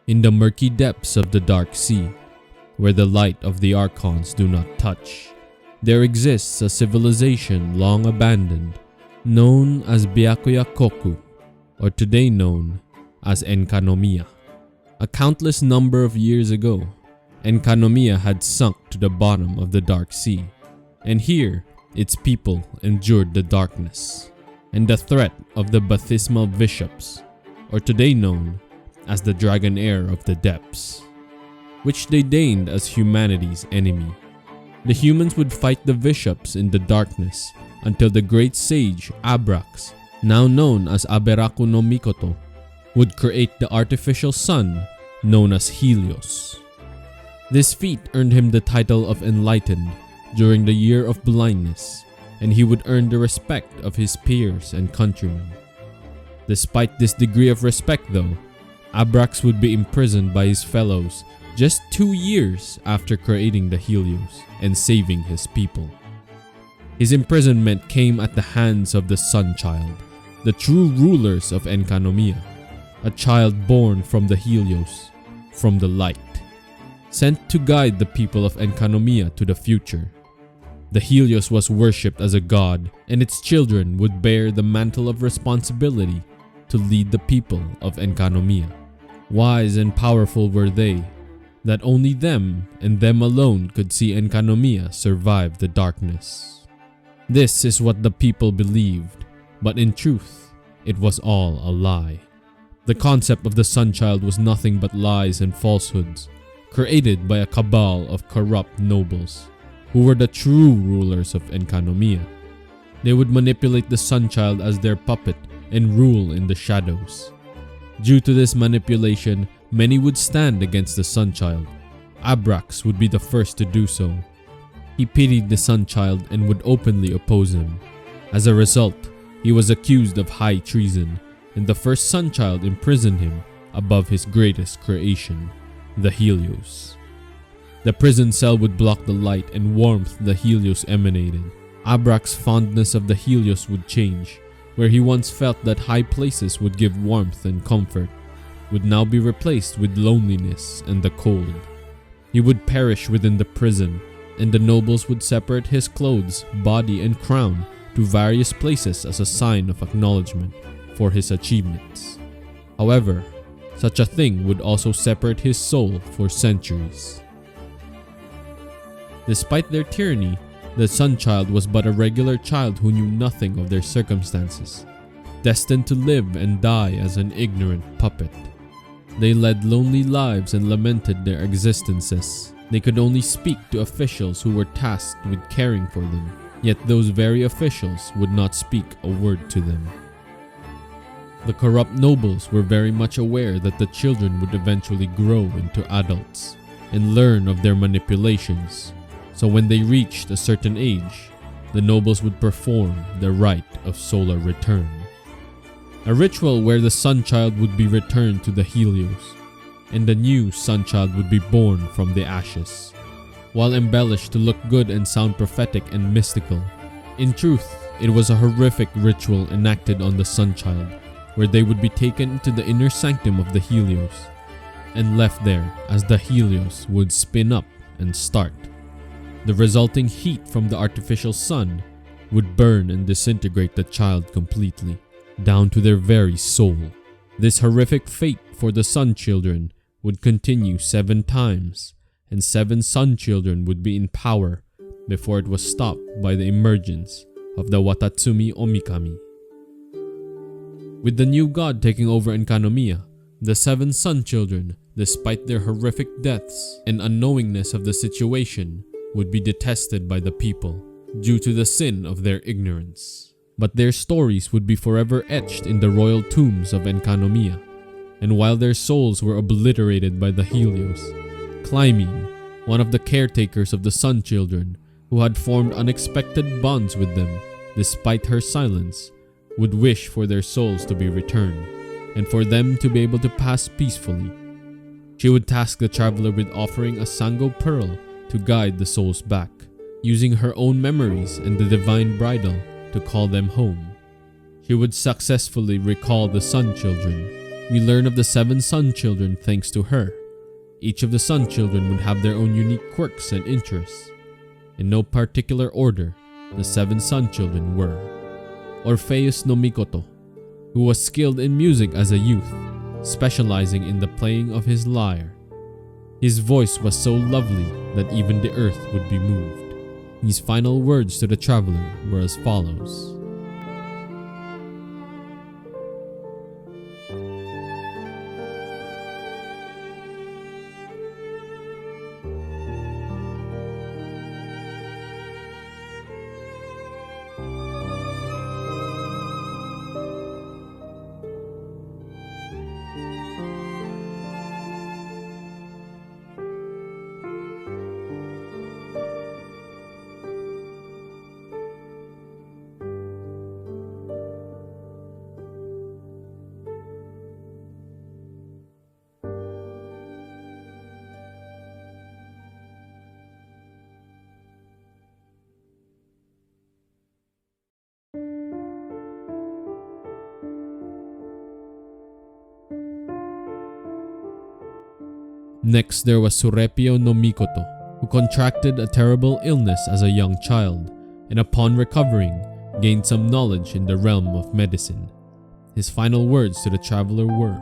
In the murky depths of the dark sea, where the light of the archons do not touch, there exists a civilization long abandoned, known as Byakuya Koku, or today known as Enkanomiya. A countless number of years ago, Enkanomiya had sunk to the bottom of the dark sea, and here its people endured the darkness and the threat of the baptismal bishops, or today known as the dragon heir of the depths, which they deigned as humanity's enemy. The humans would fight the bishops in the darkness until the great sage Abrax, now known as Aberaku no Mikoto, would create the artificial sun known as Helios. This feat earned him the title of Enlightened during the Year of Blindness, and he would earn the respect of his peers and countrymen. Despite this degree of respect though, Abrax would be imprisoned by his fellows just 2 years after creating the Helios and saving his people. His imprisonment came at the hands of the Sunchild, the true rulers of Enkanomiya, a child born from the Helios, from the light, sent to guide the people of Enkanomiya to the future. The Helios was worshipped as a god, and its children would bear the mantle of responsibility to lead the people of Enkanomiya. Wise and powerful were they, that only them and them alone could see Enkanomiya survive the darkness. This is what the people believed, but in truth, it was all a lie. The concept of the Sunchild was nothing but lies and falsehoods, created by a cabal of corrupt nobles, who were the true rulers of Enkanomiya. They would manipulate the Sunchild as their puppet and rule in the shadows. Due to this manipulation, many would stand against the Sunchild. Abrax would be the first to do so. He pitied the Sunchild and would openly oppose him. As a result, he was accused of high treason, and the first Sunchild imprisoned him above his greatest creation, the Helios. The prison cell would block the light and warmth the Helios emanated. Abrax's fondness of the Helios would change, where he once felt that high places would give warmth and comfort, would now be replaced with loneliness and the cold. He would perish within the prison, and the nobles would separate his clothes, body, and crown to various places as a sign of acknowledgement for his achievements. However, such a thing would also separate his soul for centuries. Despite their tyranny, the Sunchild was but a regular child who knew nothing of their circumstances, destined to live and die as an ignorant puppet. They led lonely lives and lamented their existences. They could only speak to officials who were tasked with caring for them, yet those very officials would not speak a word to them. The corrupt nobles were very much aware that the children would eventually grow into adults and learn of their manipulations. So when they reached a certain age, the nobles would perform the rite of solar return, a ritual where the Sunchild would be returned to the Helios, and the new Sunchild would be born from the ashes. While embellished to look good and sound prophetic and mystical, in truth, it was a horrific ritual enacted on the Sunchild, where they would be taken to the inner sanctum of the Helios and left there as the Helios would spin up and start. The resulting heat from the artificial sun would burn and disintegrate the child completely, down to their very soul. This horrific fate for the Sun Children would continue 7 times, and 7 Sun Children would be in power before it was stopped by the emergence of the Watatsumi Omikami. With the new god taking over Enkanomiya, the 7 Sun Children, despite their horrific deaths and unknowingness of the situation, would be detested by the people due to the sin of their ignorance. But their stories would be forever etched in the royal tombs of Enkanomiya, and while their souls were obliterated by the Helios, Clymene, one of the caretakers of the Sun Children, who had formed unexpected bonds with them despite her silence, would wish for their souls to be returned, and for them to be able to pass peacefully. She would task the traveler with offering a Sango pearl to guide the souls back, using her own memories and the divine bridle to call them home. She would successfully recall the Sun Children, We learn of the 7 Sun Children thanks to her. Each of the Sun Children would have their own unique quirks and interests. In no particular order, the 7 Sun Children were Orupeusu no Mikoto, who was skilled in music as a youth, specializing in the playing of his lyre. His voice was so lovely that even the earth would be moved. His final words to the traveler were as follows. Next, there was Surepio no Mikoto, who contracted a terrible illness as a young child, and upon recovering, gained some knowledge in the realm of medicine. His final words to the traveler were,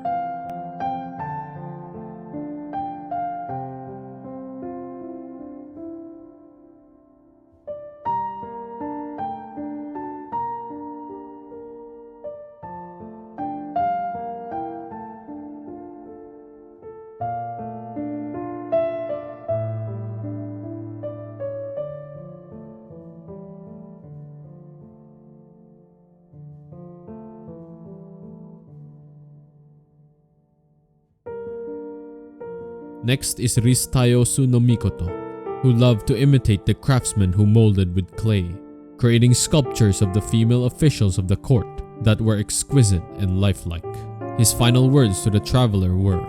Next is Risutaiosu no Mikoto, who loved to imitate the craftsmen who molded with clay, creating sculptures of the female officials of the court that were exquisite and lifelike. His final words to the traveler were,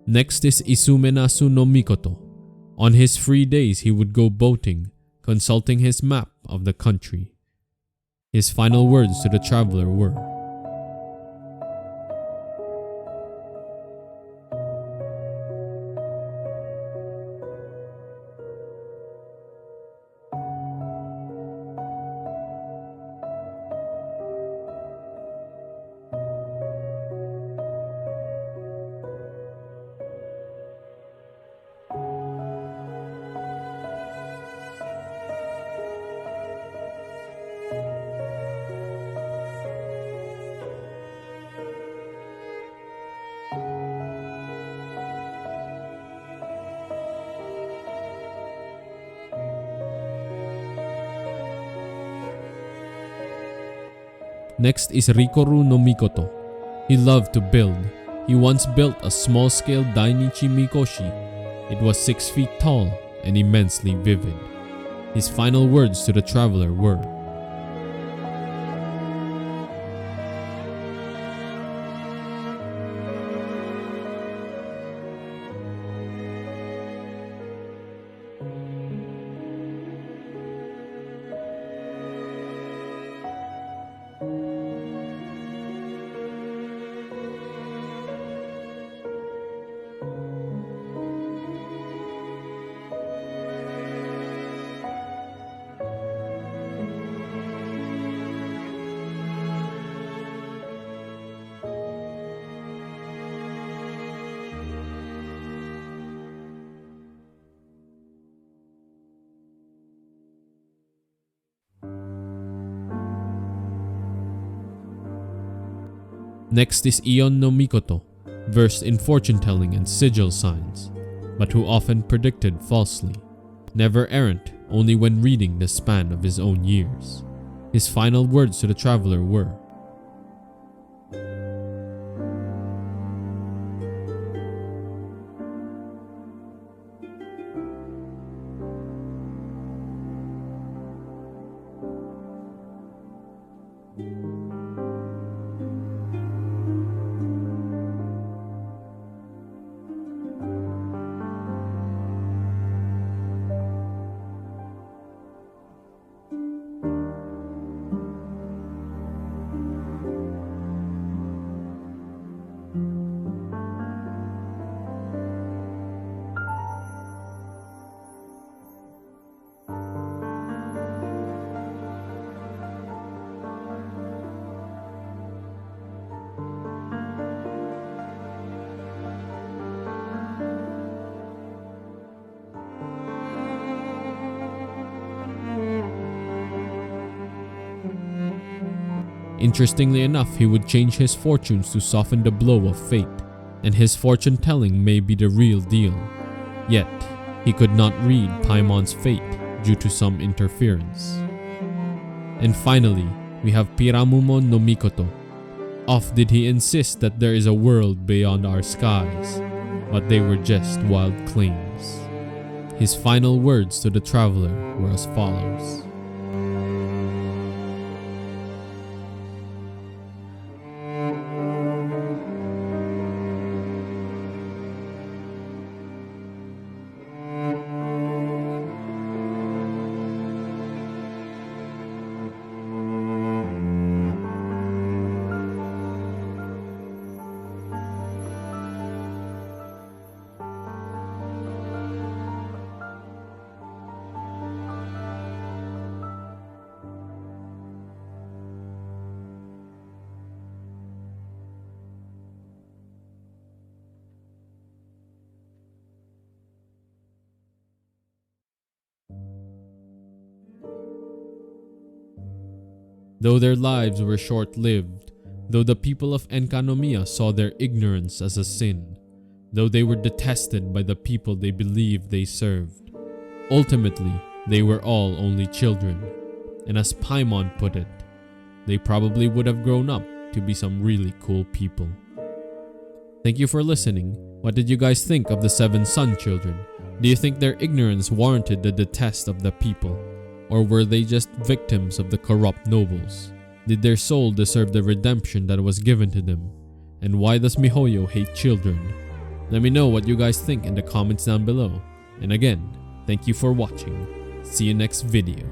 Next is Isumenasu no Mikoto. On his free days he would go boating, consulting his map of the country. His final words to the traveler were, Next is Rikoru no Mikoto. He loved to build. He once built a small-scale Dainichi Mikoshi. It was 6 feet tall and immensely vivid. His final words to the traveler were, Next is Ion no Mikoto, versed in fortune-telling and sigil signs, but who often predicted falsely. Never errant, only when reading the span of his own years. His final words to the traveler were, Interestingly enough, he would change his fortunes to soften the blow of fate, and his fortune-telling may be the real deal. Yet, he could not read Paimon's fate due to some interference. And finally, we have Piramumon no Mikoto. Oft did he insist that there is a world beyond our skies, but they were just wild claims. His final words to the traveler were as follows. Though their lives were short-lived, though the people of Enkanomiya saw their ignorance as a sin, though they were detested by the people they believed they served, ultimately they were all only children, and as Paimon put it, they probably would have grown up to be some really cool people. Thank you for listening. What did you guys think of the 7 Sun Children? Do you think their ignorance warranted the detest of the people? Or were they just victims of the corrupt nobles? Did their soul deserve the redemption that was given to them? And why does MiHoYo hate children? Let me know what you guys think in the comments down below. And again, thank you for watching. See you next video.